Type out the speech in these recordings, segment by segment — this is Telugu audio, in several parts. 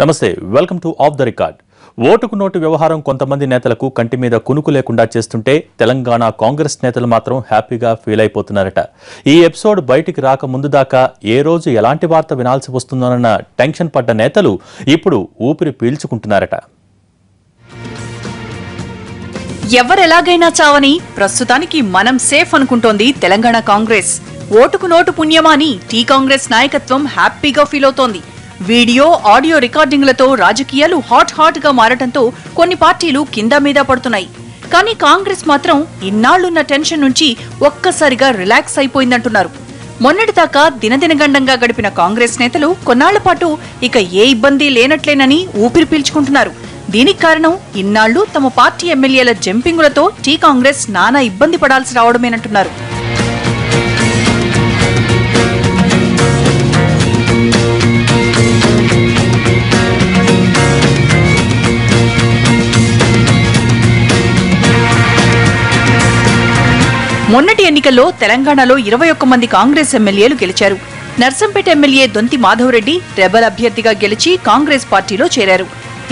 నమస్తే, welcome to of the record. ఓటుకు నోటు వ్యవహారం కొంతమంది నేతలకు కంటి మీద కునుకు లేకుండా చేస్తుంటే తెలంగాణ కాంగ్రెస్ నేతలు మాత్రం హ్యాపీగా ఫీల్ అయిపోతున్నారట. ఈ ఎపిసోడ్ బయటికి రాక ముందు దాకా ఏ రోజు ఎలాంటి వార్త వినాల్సి వస్తుందోనన్న టెన్షన్ పడ్డ నేతలు ఇప్పుడు ఊపిరి పీల్చుకుంటున్నారట. ఎవరెలాగైనా చావని ప్రస్తుతానికి మనం సేఫ్ అనుకుంటోంది తెలంగాణ కాంగ్రెస్. ఓటుకు నోటు పుణ్యమా అని టీ కాంగ్రెస్ నాయకత్వం హ్యాపీగా ఫీల్ అవుతోంది. వీడియో ఆడియో రికార్డింగ్లతో రాజకీయాలు హాట్ గా మారటంతో కొన్ని పార్టీలు కింద మీద పడుతున్నాయి. కానీ కాంగ్రెస్ మాత్రం ఇన్నాళ్లున్న టెన్షన్ నుంచి ఒక్కసారిగా రిలాక్స్ అయిపోయిందంటున్నారు. మొన్నటిదాకా దినదినగండంగా గడిపిన కాంగ్రెస్ నేతలు కొన్నాళ్ల పాటు ఇక ఏ ఇబ్బంది లేనట్లేనని ఊపిరి పీల్చుకుంటున్నారు. దీనికి కారణం ఇన్నాళ్లు తమ పార్టీ ఎమ్మెల్యేల జంపింగులతో టీ కాంగ్రెస్ నానా ఇబ్బంది పడాల్సి రావడమేనంటున్నారు. మొన్నటి ఎన్నికల్లో తెలంగాణలో 21 మంది కాంగ్రెస్ ఎమ్మెల్యేలు గెలిచారు. నర్సంపేట ఎమ్మెల్యే దొంతి మాధవరెడ్డి రెబల్ అభ్యర్థిగా గెలిచి కాంగ్రెస్ పార్టీలో చేరారు.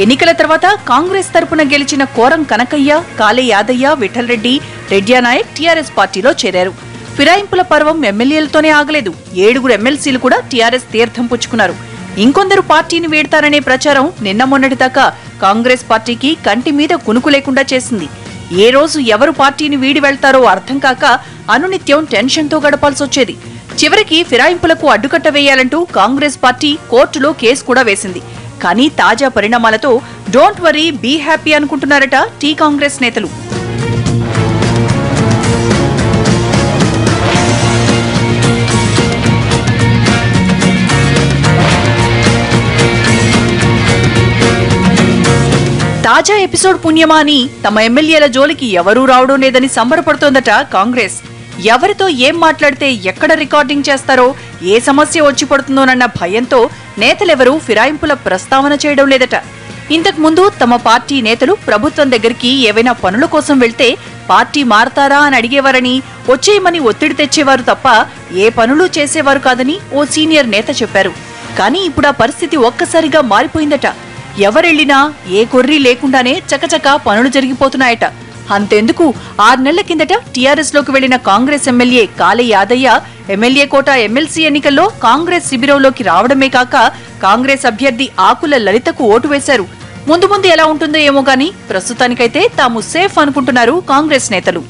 ఎన్నికల తర్వాత కాంగ్రెస్ తరపున గెలిచిన కోరం కనకయ్య, కాలే యాదయ్య, విఠల్ రెడ్డి, రెడ్యానాయక్ టీఆర్ఎస్ పార్టీలో చేరారు. ఫిరాయింపుల పర్వం ఎమ్మెల్యేలతోనే ఆగలేదు. 7 ఎమ్మెల్సీలు కూడా టీఆర్ఎస్ తీర్థం పుచ్చుకున్నారు. ఇంకొందరు పార్టీని వీడతారనే ప్రచారం నిన్న మొన్నటిదాకా కాంగ్రెస్ పార్టీకి కంటి మీద కునుకు లేకుండా చేసింది. ఏ రోజు ఎవరు పార్టీని వీడి వెళ్తారో అర్థం కాక అనునిత్యం టెన్షన్తో గడపాల్సొచ్చేది. చివరికి ఫిరాయింపులకు అడ్డుకట్ట వేయాలంటూ కాంగ్రెస్ పార్టీ కోర్టులో కేసు కూడా వేసింది. కానీ తాజా పరిణామాలతో డోంట్ వరీ, బీ హ్యాపీ అనుకుంటున్నారట టీ కాంగ్రెస్ నేతలు. తాజా ఎపిసోడ్ పుణ్యమా అని తమ ఎమ్మెల్యేల జోలికి ఎవరూ రావడం లేదని సంబరపడుతోందట కాంగ్రెస్. ఎవరితో ఏం మాట్లాడితే ఎక్కడ రికార్డింగ్ చేస్తారో, ఏ సమస్య వచ్చి పడుతుందోనన్న భయంతో నేతలెవరూ ఫిరాయింపుల ప్రస్తావన చేయడం లేదట. ఇంతకు ముందు తమ పార్టీ నేతలు ప్రభుత్వం దగ్గరికి ఏవైనా పనుల కోసం వెళ్తే పార్టీ మారతారా అని అడిగేవారని, వచ్చేయమని ఒత్తిడి తెచ్చేవారు తప్ప ఏ పనులు చేసేవారు కాదని ఓ సీనియర్ నేత చెప్పారు. కానీ ఇప్పుడు ఆ పరిస్థితి ఒక్కసారిగా మారిపోయిందట. ఎవరెళ్లినా ఏ కొర్రీ లేకుండానే చకచకా పనులు జరిగిపోతున్నాయట. అంతెందుకు, 6 నెలల కిందట టీఆర్ఎస్ లోకి వెళ్లిన కాంగ్రెస్ ఎమ్మెల్యే కాలే యాదయ్య ఎమ్మెల్యే కోట ఎమ్మెల్సీ ఎన్నికల్లో కాంగ్రెస్ శిబిరంలోకి రావడమే కాక కాంగ్రెస్ అభ్యర్థి ఆకుల లలితకు ఓటు వేశారు. ముందు ఎలా ఉంటుందో ఏమో గానీ ప్రస్తుతానికైతే తాము సేఫ్ అనుకుంటున్నారు కాంగ్రెస్ నేతలు.